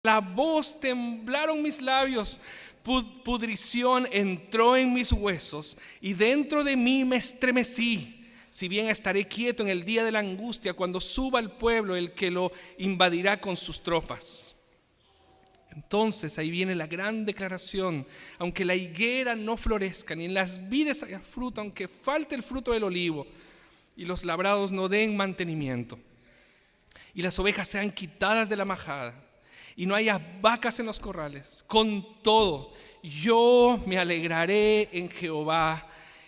la voz temblaron mis labios, pudrición entró en mis huesos y dentro de mí me estremecí. Si bien estaré quieto en el día de la angustia, cuando suba el pueblo, el que lo invadirá con sus tropas. Entonces ahí viene la gran declaración: aunque la higuera no florezca, ni en las vides haya fruto, aunque falte el fruto del olivo, y los labrados no den mantenimiento, y las ovejas sean quitadas de la majada, y no haya vacas en los corrales, con todo yo me alegraré en Jehová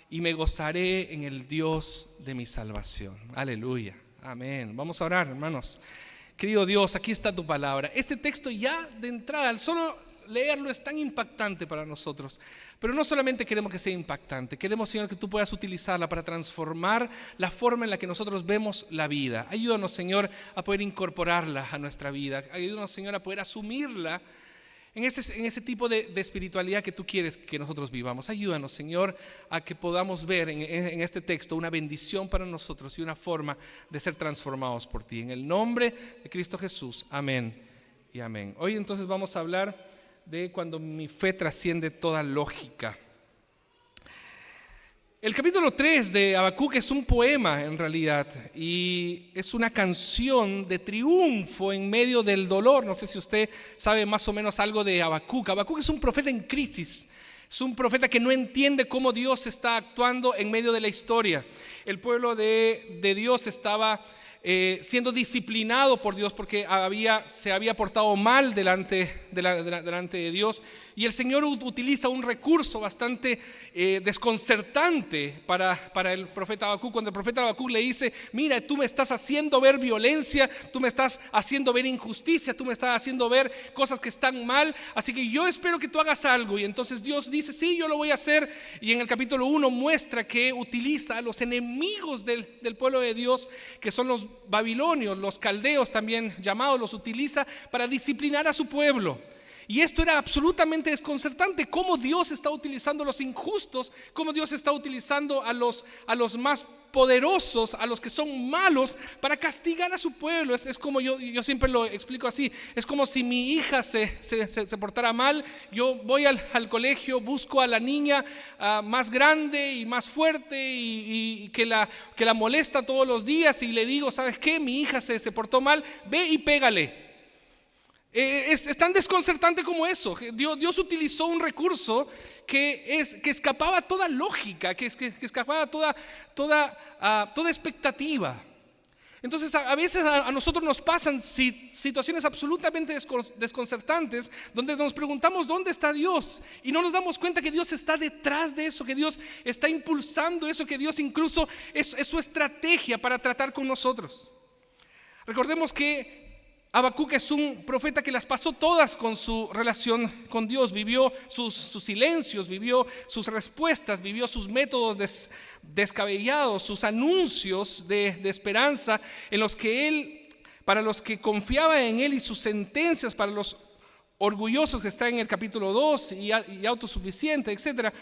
y me gozaré en el Dios de mi salvación. Aleluya, amén. Vamos a orar, hermanos. Querido Dios, aquí está tu palabra. Este texto ya de entrada, al solo leerlo, es tan impactante para nosotros. Pero no solamente queremos que sea impactante, queremos, Señor, que tú puedas utilizarla para transformar la forma en la que nosotros vemos la vida. Ayúdanos, Señor, a poder incorporarla a nuestra vida. Ayúdanos, Señor, a poder asumirla en ese tipo de espiritualidad que tú quieres que nosotros vivamos. Ayúdanos, Señor, a que podamos ver en este texto una bendición para nosotros y una forma de ser transformados por ti. En el nombre de Cristo Jesús, amén y amén. Hoy entonces vamos a hablar de cuando mi fe trasciende toda lógica. El capítulo 3 de Habacuc es un poema en realidad, y es una canción de triunfo en medio del dolor. No sé si usted sabe más o menos algo de Habacuc. Habacuc es un profeta en crisis, es un profeta que no entiende cómo Dios está actuando en medio de la historia. El pueblo de Dios estaba siendo disciplinado por Dios porque se había portado mal delante de Dios, y el Señor utiliza un recurso bastante desconcertante para el profeta Habacuc, cuando el profeta Habacuc le dice: mira, tú me estás haciendo ver violencia, tú me estás haciendo ver injusticia, tú me estás haciendo ver cosas que están mal, así que yo espero que tú hagas algo. Y entonces Dios dice: sí, yo lo voy a hacer. Y en el capítulo 1 muestra que utiliza a los enemigos del pueblo de Dios, que son los babilonios, los caldeos también llamados, los utiliza para disciplinar a su pueblo. Y esto era absolutamente desconcertante: cómo Dios está utilizando a los injustos, cómo Dios está utilizando a los más poderosos, a los que son malos, para castigar a su pueblo. Es como yo siempre lo explico así: es como si mi hija se portara mal. Yo voy al colegio, busco a la niña más grande y más fuerte y que la molesta todos los días, y le digo: ¿sabes qué? Mi hija se portó mal, ve y pégale. Es tan desconcertante como eso. Dios utilizó un recurso que escapaba toda lógica, que escapaba toda expectativa. Entonces a veces a nosotros nos pasan situaciones absolutamente desconcertantes, donde nos preguntamos: ¿dónde está Dios? Y no nos damos cuenta que Dios está detrás de eso, que Dios está impulsando eso, que Dios incluso es su estrategia para tratar con nosotros. Recordemos que Habacuc es un profeta que las pasó todas con su relación con Dios. Vivió sus silencios, vivió sus respuestas, vivió sus métodos descabellados, sus anuncios de esperanza, en los que él, para los que confiaban en él, y sus sentencias para los orgullosos, que está en el capítulo 2, y autosuficiente, etc.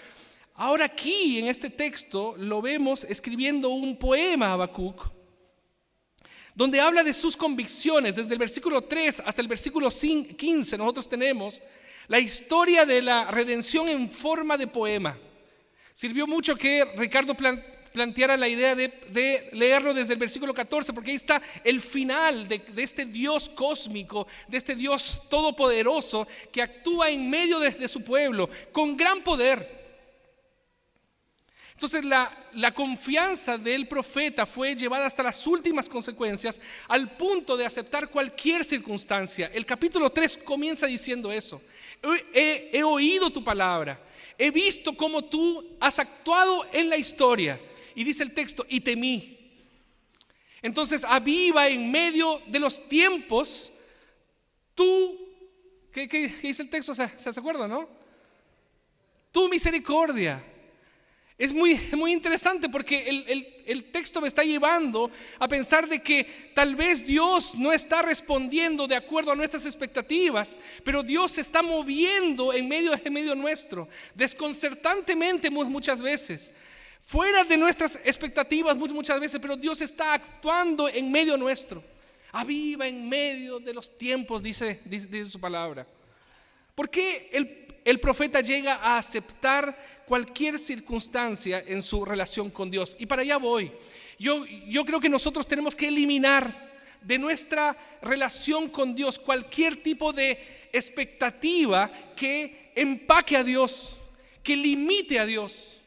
Ahora aquí en este texto lo vemos escribiendo un poema, Habacuc, donde habla de sus convicciones. Desde el versículo 3 hasta el versículo 15 nosotros tenemos la historia de la redención en forma de poema. Sirvió mucho que Ricardo planteara la idea de leerlo desde el versículo 14, porque ahí está el final de este Dios cósmico, de este Dios todopoderoso que actúa en medio de su pueblo con gran poder. Entonces la confianza del profeta fue llevada hasta las últimas consecuencias, al punto de aceptar cualquier circunstancia. El capítulo 3 comienza diciendo eso: he oído tu palabra, he visto cómo tú has actuado en la historia. Y dice el texto: y temí. Entonces aviva en medio de los tiempos tú, ¿qué dice el texto? ¿Se acuerdan, no? Tu misericordia. Es muy interesante, porque el texto me está llevando a pensar de que tal vez Dios no está respondiendo de acuerdo a nuestras expectativas, pero Dios se está moviendo en medio nuestro, desconcertantemente muchas veces, fuera de nuestras expectativas muchas veces, pero Dios está actuando en medio nuestro. Aviva en medio de los tiempos, dice su palabra. ¿Por qué el profeta llega a aceptar cualquier circunstancia en su relación con Dios? Y para allá voy. Yo creo que nosotros tenemos que eliminar de nuestra relación con Dios cualquier tipo de expectativa que empaque a Dios, que limite a Dios.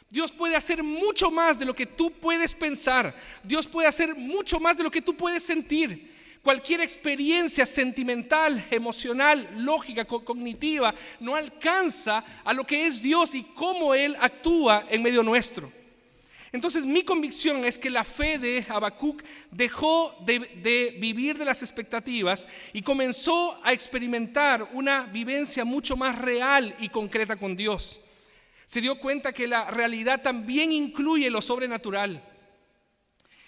Dios puede hacer mucho más de lo que tú puedes pensar. Dios puede hacer mucho más de lo que tú puedes sentir. Cualquier experiencia sentimental, emocional, lógica, cognitiva no alcanza a lo que es Dios y cómo Él actúa en medio nuestro. Entonces mi convicción es que la fe de Habacuc dejó de vivir de las expectativas y comenzó a experimentar una vivencia mucho más real y concreta con Dios. Se dio cuenta que la realidad también incluye lo sobrenatural.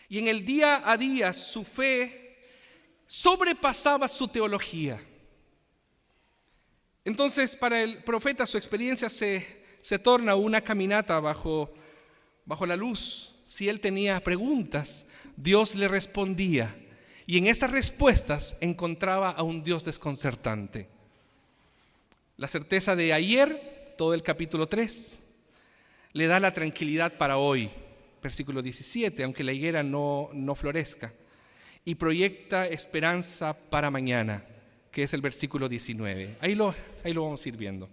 Y en el día a día su fe sobrepasaba su teología. Entonces para el profeta su experiencia se torna una caminata bajo la luz. Si él tenía preguntas, Dios le respondía, y en esas respuestas encontraba a un Dios desconcertante. La certeza de ayer, todo el capítulo 3, le da la tranquilidad para hoy, versículo 17, aunque la higuera no florezca, y proyecta esperanza para mañana, que es el versículo 19. Ahí lo vamos a ir viendo.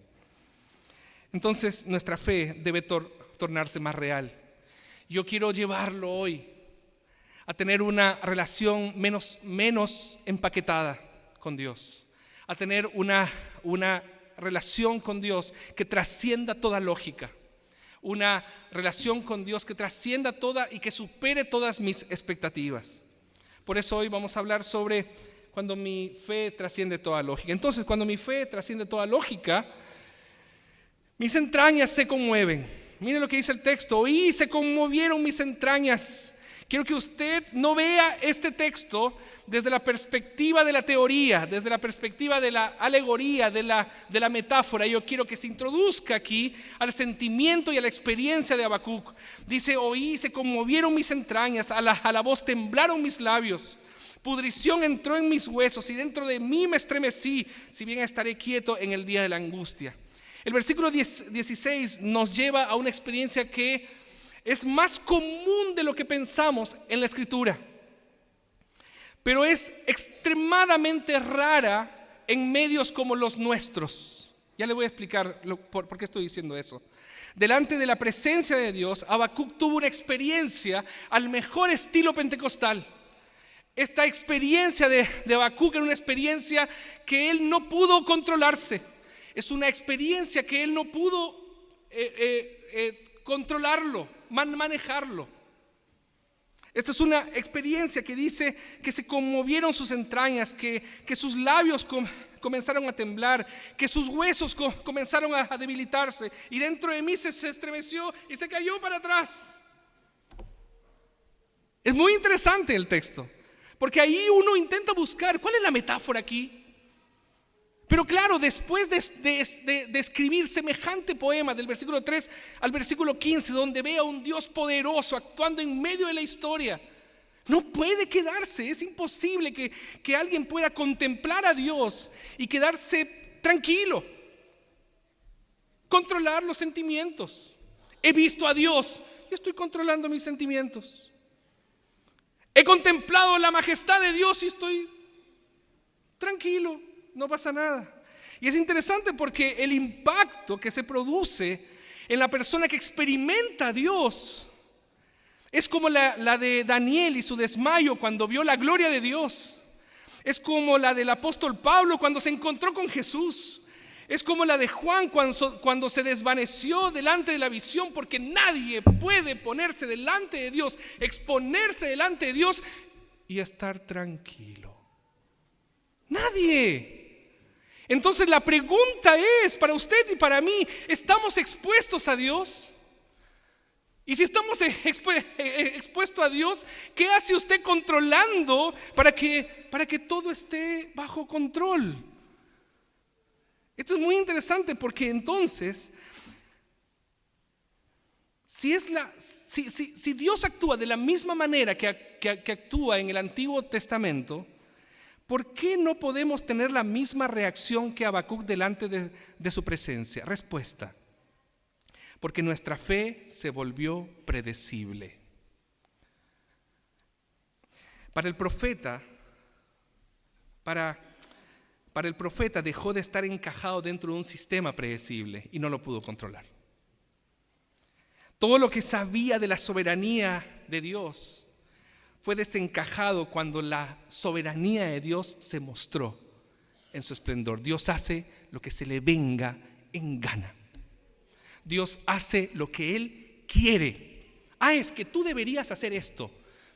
Entonces nuestra fe debe tornarse más real. Yo quiero llevarlo hoy a tener una relación menos empaquetada con Dios, a tener una relación con Dios que trascienda toda lógica, una relación con Dios que trascienda toda y que supere todas mis expectativas. Por eso hoy vamos a hablar sobre cuando mi fe trasciende toda lógica. Entonces, cuando mi fe trasciende toda lógica, mis entrañas se conmueven. Mire lo que dice el texto: oí, se conmovieron mis entrañas. Quiero que usted no vea este texto desde la perspectiva de la teoría, desde la perspectiva de la alegoría, de la metáfora. Yo quiero que se introduzca aquí al sentimiento y a la experiencia de Habacuc. Dice: oí, se conmovieron mis entrañas, a la voz temblaron mis labios, pudrición entró en mis huesos y dentro de mí me estremecí, si bien estaré quieto en el día de la angustia. El versículo 16 nos lleva a una experiencia que es más común de lo que pensamos en la Escritura, pero es extremadamente rara en medios como los nuestros. Ya le voy a explicar por qué estoy diciendo eso. Delante de la presencia de Dios, Habacuc tuvo una experiencia al mejor estilo pentecostal. Esta experiencia de Habacuc era una experiencia que él no pudo controlarse. Es una experiencia que él no pudo controlarlo, manejarlo. Esta es una experiencia que dice que se conmovieron sus entrañas, que sus labios comenzaron a temblar, que sus huesos comenzaron a debilitarse, y dentro de mí se estremeció y se cayó para atrás. Es muy interesante el texto, porque ahí uno intenta buscar cuál es la metáfora aquí. Pero claro, después de escribir semejante poema del versículo 3 al versículo 15, donde ve a un Dios poderoso actuando en medio de la historia, no puede quedarse. Es imposible que alguien pueda contemplar a Dios y quedarse tranquilo, controlar los sentimientos. He visto a Dios, yo estoy controlando mis sentimientos. He contemplado la majestad de Dios y estoy tranquilo. No pasa nada. Y es interesante porque el impacto que se produce en la persona que experimenta a Dios es como la de Daniel y su desmayo cuando vio la gloria de Dios. Es como la del apóstol Pablo cuando se encontró con Jesús. Es como la de Juan cuando se desvaneció delante de la visión, porque nadie puede ponerse delante de Dios, exponerse delante de Dios y estar tranquilo. Nadie. Entonces la pregunta es para usted y para mí: ¿estamos expuestos a Dios? Y si estamos expuestos a Dios, ¿qué hace usted controlando para que todo esté bajo control? Esto es muy interesante porque entonces Si Dios actúa de la misma manera que actúa en el Antiguo Testamento, ¿por qué no podemos tener la misma reacción que Habacuc delante de su presencia? Respuesta: porque nuestra fe se volvió predecible. Para el profeta dejó de estar encajado dentro de un sistema predecible y no lo pudo controlar. Todo lo que sabía de la soberanía de Dios fue desencajado cuando la soberanía de Dios se mostró en su esplendor. Dios hace lo que se le venga en gana. Dios hace lo que Él quiere. Es que tú deberías hacer esto.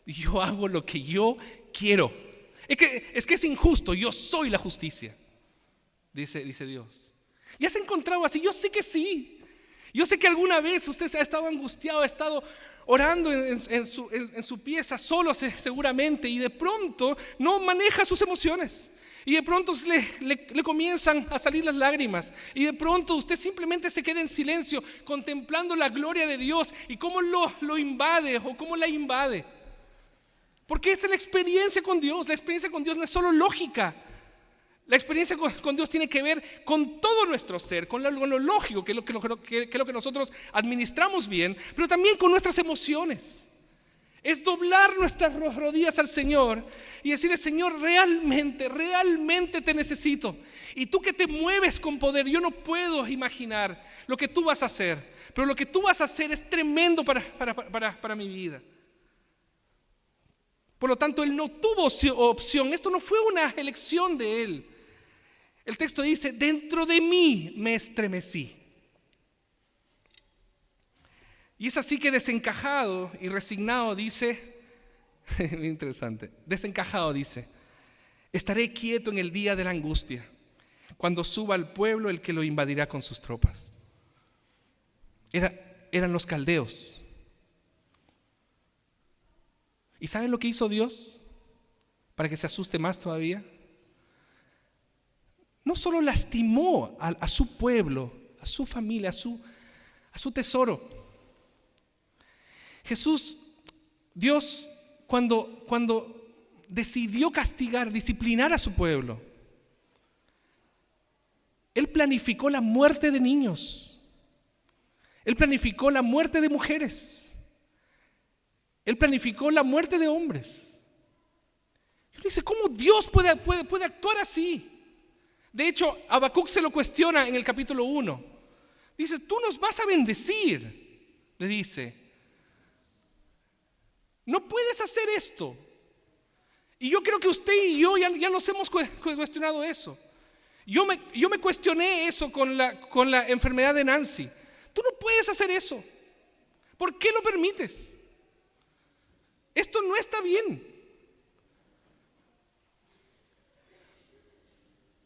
Yo hago lo que yo quiero. Es que es injusto, yo soy la justicia, dice Dios. ¿Ya se ha encontrado así? Yo sé que sí. Yo sé que alguna vez usted se ha estado angustiado, ha estado orando en su pieza solo seguramente, y de pronto no maneja sus emociones. Y de pronto le comienzan a salir las lágrimas. Y de pronto usted simplemente se queda en silencio contemplando la gloria de Dios y cómo lo invade o cómo la invade. Porque esa es la experiencia con Dios. La experiencia con Dios no es solo lógica. La experiencia con Dios tiene que ver con todo nuestro ser, con lo lógico, que es lo que nosotros administramos bien, pero también con nuestras emociones. Es doblar nuestras rodillas al Señor y decirle: Señor, realmente te necesito. Y tú que te mueves con poder, yo no puedo imaginar lo que tú vas a hacer, pero lo que tú vas a hacer es tremendo para mi vida. Por lo tanto, Él no tuvo opción. Esto no fue una elección de Él. El texto dice: dentro de mí me estremecí. Y es así que desencajado y resignado dice, muy interesante, desencajado dice: estaré quieto en el día de la angustia, cuando suba al pueblo el que lo invadirá con sus tropas. Eran los caldeos. ¿Y saben lo que hizo Dios para que se asuste más todavía? No solo lastimó a su pueblo, a su familia, a su tesoro. Dios, cuando decidió castigar, disciplinar a su pueblo, Él planificó la muerte de niños. Él planificó la muerte de mujeres. Él planificó la muerte de hombres. Y uno dice: ¿cómo Dios puede actuar así? De hecho, Habacuc se lo cuestiona en el capítulo 1. Dice: tú nos vas a bendecir, le dice. No puedes hacer esto. Y yo creo que usted y yo ya nos hemos cuestionado eso. Yo me cuestioné eso con la enfermedad de Nancy. Tú no puedes hacer eso. ¿Por qué lo permites? Esto no está bien.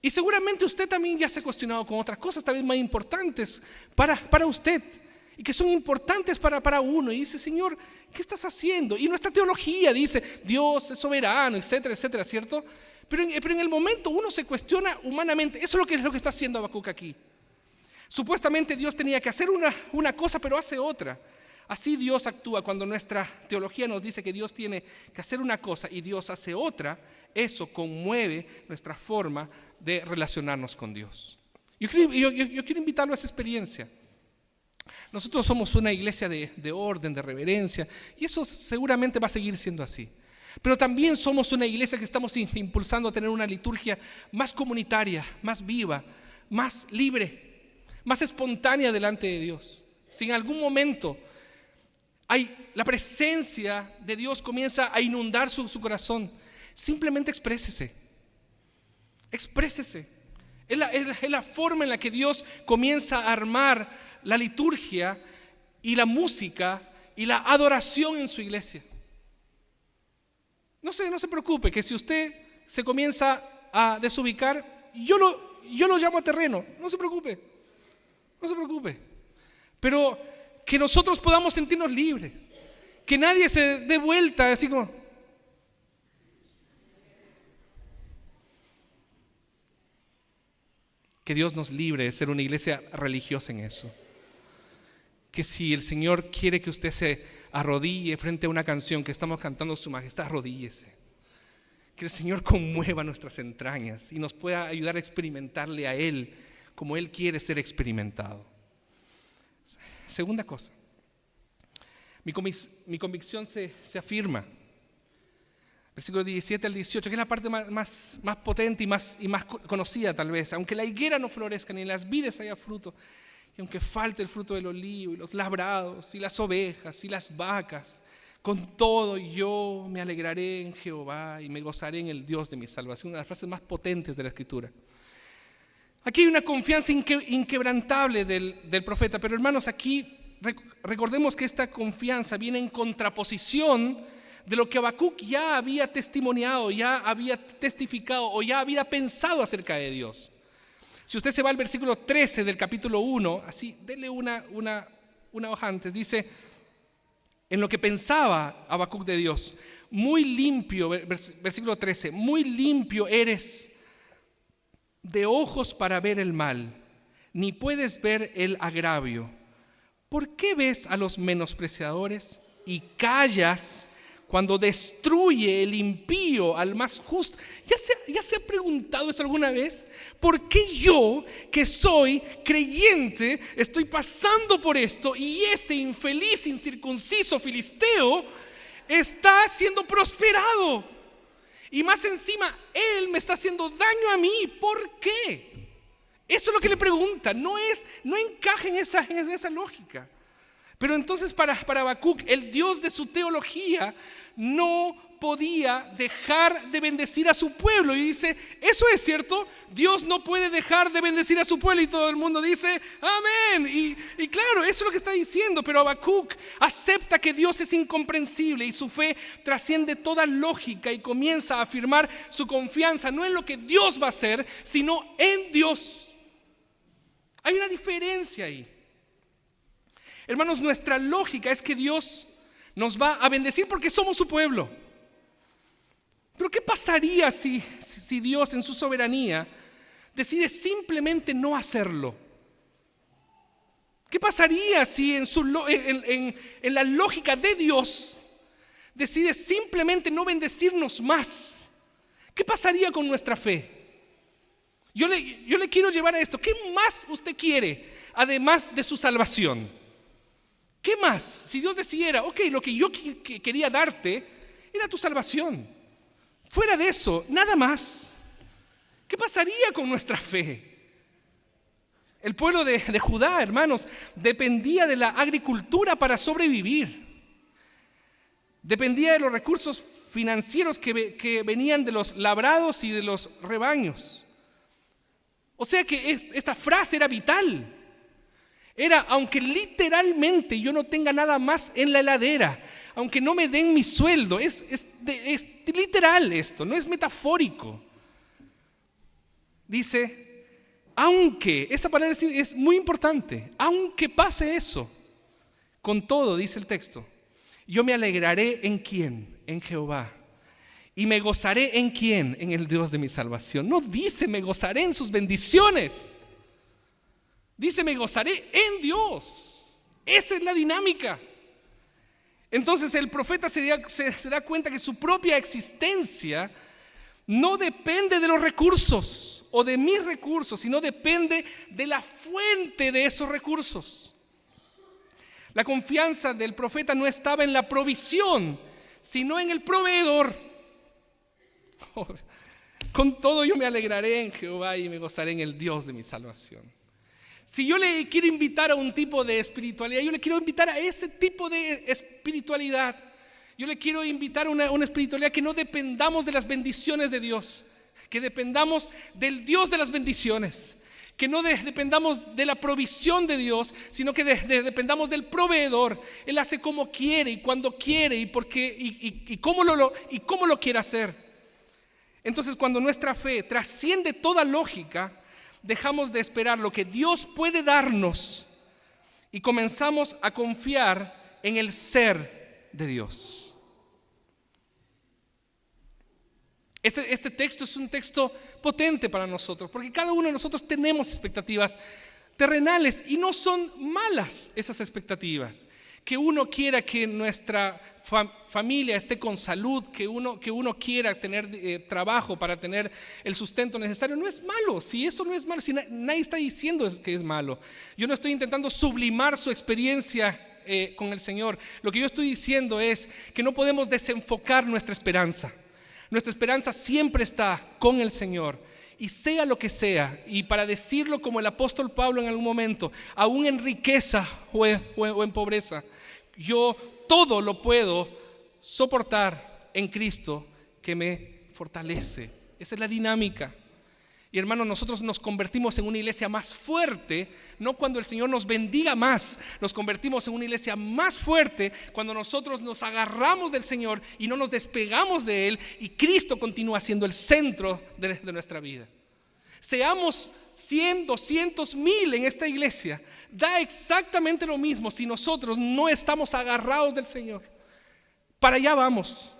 Y seguramente usted también ya se ha cuestionado con otras cosas también más importantes para usted, y que son importantes para uno. Y dice: Señor, ¿qué estás haciendo? Y nuestra teología dice: Dios es soberano, etcétera, etcétera, ¿cierto? Pero en el momento uno se cuestiona humanamente. Eso es lo que está haciendo Habacuc aquí. Supuestamente Dios tenía que hacer una cosa, pero hace otra. Así Dios actúa cuando nuestra teología nos dice que Dios tiene que hacer una cosa y Dios hace otra. Eso conmueve nuestra forma de relacionarnos con Dios. Yo quiero invitarlo a esa experiencia. Nosotros somos una iglesia de orden, de reverencia, y eso seguramente va a seguir siendo así. Pero también somos una iglesia que estamos impulsando a tener una liturgia más comunitaria, más viva, más libre, más espontánea delante de Dios. Si en algún momento la presencia de Dios comienza a inundar su corazón, simplemente exprésese. Es la forma en la que Dios comienza a armar la liturgia y la música y la adoración en su iglesia. No se preocupe que si usted se comienza a desubicar, yo lo llamo a terreno. No se preocupe. Pero que nosotros podamos sentirnos libres, que nadie se dé vuelta así como... Que Dios nos libre de ser una iglesia religiosa en eso. que si el Señor quiere que usted se arrodille frente a una canción que estamos cantando, Su Majestad, arrodíllese. Que el Señor conmueva nuestras entrañas y nos pueda ayudar a experimentarle a Él como Él quiere ser experimentado. Segunda cosa, mi convicción se afirma. Versículos 17 al 18, que es la parte más potente y más conocida tal vez. Aunque la higuera no florezca ni en las vides haya fruto, y aunque falte el fruto del olivo y los labrados y las ovejas y las vacas, con todo yo me alegraré en Jehová y me gozaré en el Dios de mi salvación. Una de las frases más potentes de la Escritura. Aquí hay una confianza inquebrantable del profeta, pero hermanos, aquí recordemos que esta confianza viene en contraposición de lo que Habacuc ya había testimoniado, ya había testificado o ya había pensado acerca de Dios. Si usted se va al versículo 13 del capítulo 1, así, denle una hoja antes, dice, en lo que pensaba Habacuc de Dios, muy limpio, versículo 13, muy limpio eres de ojos para ver el mal, ni puedes ver el agravio. ¿Por qué ves a los menospreciadores y callas cuando destruye el impío al más justo? ¿Ya se ha preguntado eso alguna vez? ¿Por qué yo, que soy creyente, estoy pasando por esto y ese infeliz incircunciso filisteo está siendo prosperado? Y más encima, él me está haciendo daño a mí. ¿Por qué? Eso es lo que le pregunta. No encaja en esa lógica. Pero entonces para Habacuc, el Dios de su teología no podía dejar de bendecir a su pueblo. Y dice, eso es cierto, Dios no puede dejar de bendecir a su pueblo. Y todo el mundo dice, amén. Y claro, eso es lo que está diciendo. Pero Habacuc acepta que Dios es incomprensible y su fe trasciende toda lógica y comienza a afirmar su confianza no en lo que Dios va a hacer, sino en Dios. Hay una diferencia ahí. Hermanos, nuestra lógica es que Dios nos va a bendecir porque somos su pueblo. Pero ¿qué pasaría si Dios en su soberanía decide simplemente no hacerlo? ¿Qué pasaría si en la lógica de Dios decide simplemente no bendecirnos más? ¿Qué pasaría con nuestra fe? Yo le quiero llevar a esto. ¿Qué más usted quiere además de su salvación? ¿Qué más? Si Dios decidiera, ok, lo que yo quería darte era tu salvación. Fuera de eso, nada más. ¿Qué pasaría con nuestra fe? El pueblo de Judá, hermanos, dependía de la agricultura para sobrevivir. Dependía de los recursos financieros que venían de los labrados y de los rebaños. O sea que esta frase era vital. Era, aunque literalmente yo no tenga nada más en la heladera, aunque no me den mi sueldo, es literal esto, no es metafórico. Dice, aunque, esa palabra es muy importante, aunque pase eso, con todo, dice el texto, yo me alegraré en ¿quién? En Jehová. Y me gozaré en ¿quién? En el Dios de mi salvación. No dice me gozaré en sus bendiciones. Dice, me gozaré en Dios. Esa es la dinámica. Entonces el profeta se da cuenta que su propia existencia no depende de los recursos o de mis recursos, sino depende de la fuente de esos recursos. La confianza del profeta no estaba en la provisión, sino en el proveedor. Con todo yo me alegraré en Jehová y me gozaré en el Dios de mi salvación. Si yo le quiero invitar a un tipo de espiritualidad, yo le quiero invitar a ese tipo de espiritualidad. Yo le quiero invitar a una espiritualidad que no dependamos de las bendiciones de Dios, que dependamos del Dios de las bendiciones, que no dependamos de la provisión de Dios, sino que dependamos del proveedor. Él hace como quiere y cuando quiere y por qué y cómo lo quiere hacer. Entonces, cuando nuestra fe trasciende toda lógica, dejamos de esperar lo que Dios puede darnos y comenzamos a confiar en el ser de Dios. Este texto es un texto potente para nosotros, porque cada uno de nosotros tenemos expectativas terrenales, y no son malas esas expectativas. Que uno quiera que nuestra familia esté con salud, que uno quiera tener trabajo para tener el sustento necesario, no es malo. Si eso no es malo, si nadie está diciendo que es malo. Yo no estoy intentando sublimar su experiencia con el Señor. Lo que yo estoy diciendo es que no podemos desenfocar nuestra esperanza. Nuestra esperanza siempre está con el Señor, y sea lo que sea. Y para decirlo como el apóstol Pablo en algún momento, aún en riqueza o en pobreza, yo todo lo puedo soportar en Cristo que me fortalece. Esa es la dinámica. Y hermanos, nosotros nos convertimos en una iglesia más fuerte, no cuando el Señor nos bendiga más. Nos convertimos en una iglesia más fuerte cuando nosotros nos agarramos del Señor y no nos despegamos de Él, y Cristo continúa siendo el centro de nuestra vida. Seamos 100, 200, 1000 en esta iglesia, da exactamente lo mismo si nosotros no estamos agarrados del Señor. Para allá vamos.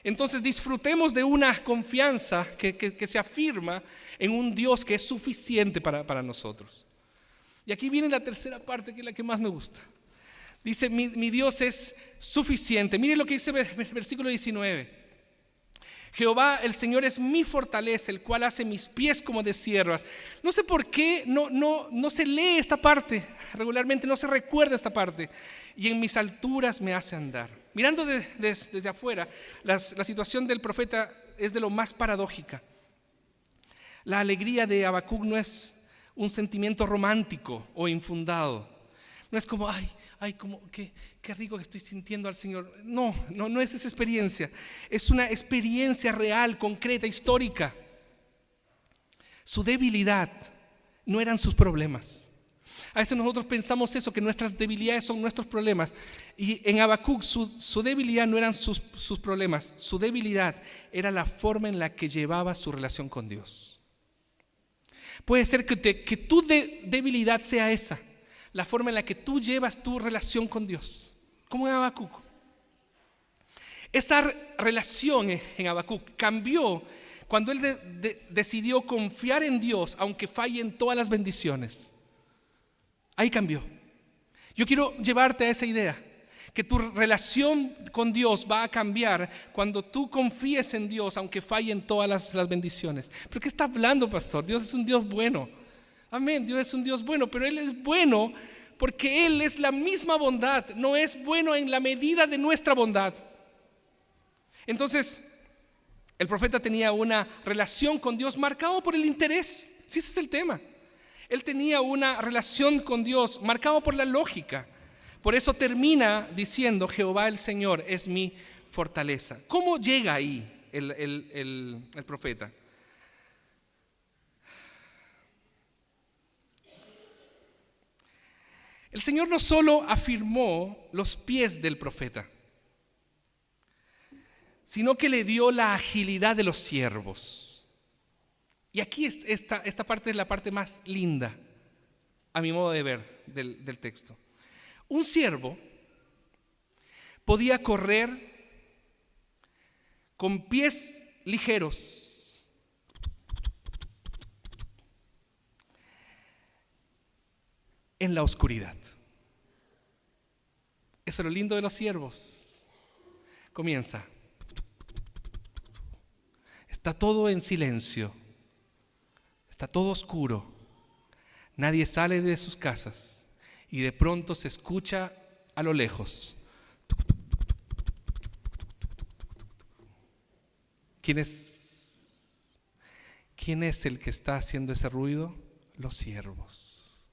Entonces disfrutemos de una confianza que se afirma en un Dios que es suficiente para nosotros. Y aquí viene la tercera parte, que es la que más me gusta. Dice, mi Dios es suficiente. Mire lo que dice el versículo 19. Jehová el Señor es mi fortaleza, el cual hace mis pies como de ciervas. No sé por qué no se lee esta parte regularmente, no se recuerda esta parte. Y en mis alturas me hace andar. Mirando desde afuera, la situación del profeta es de lo más paradójica. La alegría de Habacuc no es un sentimiento romántico o infundado. No es como, qué rico que estoy sintiendo al Señor. No es esa experiencia. Es una experiencia real, concreta, histórica. Su debilidad no eran sus problemas. A veces nosotros pensamos eso, que nuestras debilidades son nuestros problemas. Y en Habacuc su debilidad no eran sus problemas. Su debilidad era la forma en la que llevaba su relación con Dios. Puede ser que tu debilidad sea esa, la forma en la que tú llevas tu relación con Dios, como en Habacuc. Esa relación en Habacuc cambió cuando él decidió confiar en Dios, aunque fallen todas las bendiciones. Ahí cambió. Yo quiero llevarte a esa idea, que tu relación con Dios va a cambiar cuando tú confíes en Dios, aunque fallen todas las bendiciones. ¿Pero qué está hablando, pastor? Dios es un Dios bueno. Amén, Dios es un Dios bueno, pero Él es bueno porque Él es la misma bondad. No es bueno en la medida de nuestra bondad. Entonces, el profeta tenía una relación con Dios marcado por el interés. Sí, ese es el tema. Él tenía una relación con Dios marcado por la lógica. Por eso termina diciendo, Jehová el Señor es mi fortaleza. ¿Cómo llega ahí el profeta? El Señor no solo afirmó los pies del profeta, sino que le dio la agilidad de los siervos. Y aquí esta parte es la parte más linda, a mi modo de ver, del texto. Un siervo podía correr con pies ligeros en la oscuridad. Eso es lo lindo de los siervos. Comienza. Está todo en silencio. Está todo oscuro. Nadie sale de sus casas. Y de pronto se escucha a lo lejos. ¿Quién es el que está haciendo ese ruido? Los siervos.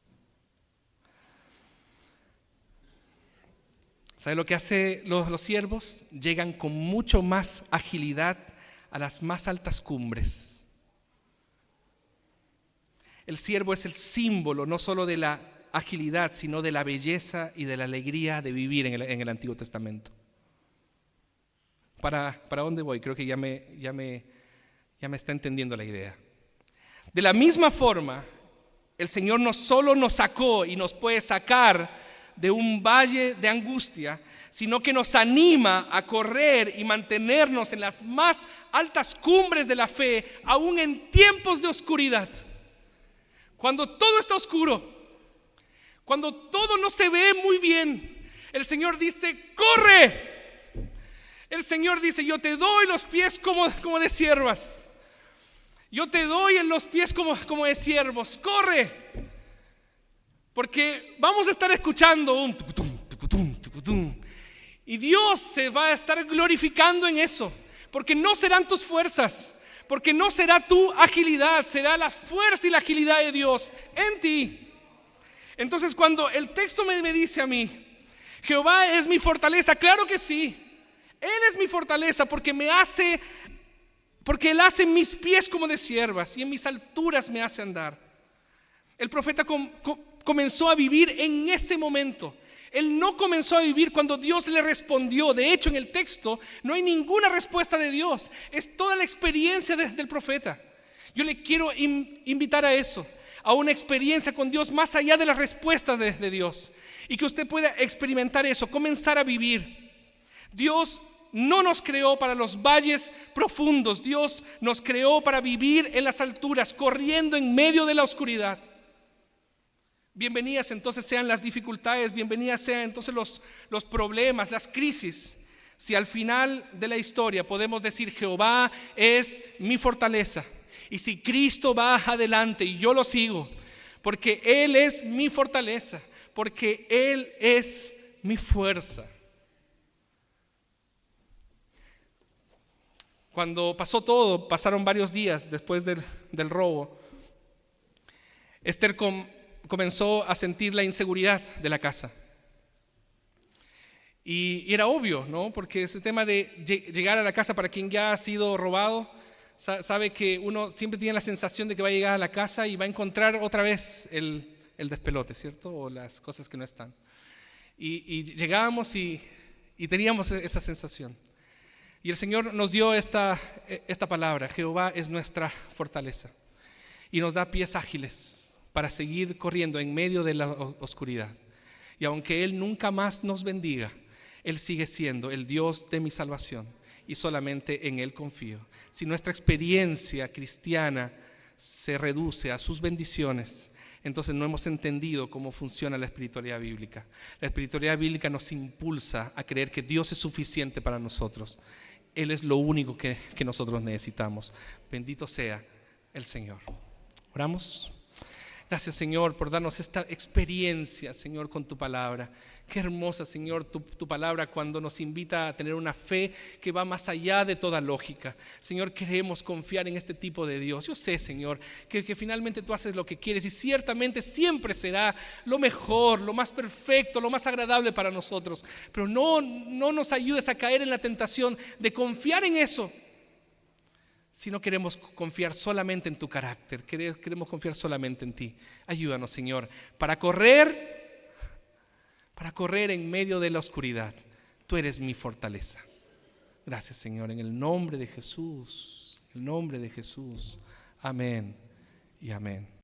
¿Sabe lo que hacen los siervos? Llegan con mucho más agilidad a las más altas cumbres. El siervo es el símbolo no solo de la agilidad, sino de la belleza y de la alegría de vivir en el Antiguo Testamento. ¿Para dónde voy? Creo que ya me está entendiendo la idea. De la misma forma, el Señor no solo nos sacó y nos puede sacar de un valle de angustia, sino que nos anima a correr y mantenernos en las más altas cumbres de la fe, aún en tiempos de oscuridad. Cuando todo está oscuro, cuando todo no se ve muy bien, el Señor dice, corre. El Señor dice, yo te doy los pies como de siervas. Yo te doy en los pies como de siervos. Corre. Porque vamos a estar escuchando un tucutum, tucutum, tucutum. Y Dios se va a estar glorificando en eso. Porque no serán tus fuerzas. Porque no será tu agilidad. Será la fuerza y la agilidad de Dios en ti. Entonces cuando el texto me dice a mí, Jehová es mi fortaleza, claro que sí. Él es mi fortaleza porque Él hace mis pies como de siervas y en mis alturas me hace andar. El profeta comenzó a vivir en ese momento. Él no comenzó a vivir cuando Dios le respondió. De hecho, en el texto no hay ninguna respuesta de Dios. Es toda la experiencia del profeta. Yo le quiero invitar a eso, a una experiencia con Dios más allá de las respuestas de Dios. Y que usted pueda experimentar eso, comenzar a vivir. Dios no nos creó para los valles profundos. Dios nos creó para vivir en las alturas, corriendo en medio de la oscuridad. Bienvenidas entonces sean las dificultades, bienvenidas sean entonces los problemas, las crisis. Si al final de la historia podemos decir, Jehová es mi fortaleza. Y si Cristo va adelante y yo lo sigo, porque Él es mi fortaleza, porque Él es mi fuerza. Cuando pasó todo, pasaron varios días después del robo, Esther comenzó a sentir la inseguridad de la casa. Y era obvio, ¿no? Porque ese tema de llegar a la casa para quien ya ha sido robado, sabe que uno siempre tiene la sensación de que va a llegar a la casa y va a encontrar otra vez el despelote, ¿cierto? O las cosas que no están. Y llegábamos y teníamos esa sensación. Y el Señor nos dio esta palabra, Jehová es nuestra fortaleza. Y nos da pies ágiles para seguir corriendo en medio de la oscuridad. Y aunque Él nunca más nos bendiga, Él sigue siendo el Dios de mi salvación. Y solamente en Él confío. Si nuestra experiencia cristiana se reduce a sus bendiciones, entonces no hemos entendido cómo funciona la espiritualidad bíblica. La espiritualidad bíblica nos impulsa a creer que Dios es suficiente para nosotros. Él es lo único que nosotros necesitamos. Bendito sea el Señor. Oramos. Gracias, Señor, por darnos esta experiencia, Señor, con tu palabra. Qué hermosa, Señor, tu palabra cuando nos invita a tener una fe que va más allá de toda lógica. Señor, queremos confiar en este tipo de Dios. Yo sé, Señor, que finalmente tú haces lo que quieres y ciertamente siempre será lo mejor, lo más perfecto, lo más agradable para nosotros. Pero no nos ayudes a caer en la tentación de confiar en eso. Si no queremos confiar solamente en tu carácter, queremos confiar solamente en ti. Ayúdanos, Señor, para correr en medio de la oscuridad. Tú eres mi fortaleza. Gracias, Señor, en el nombre de Jesús. En el nombre de Jesús. Amén y amén.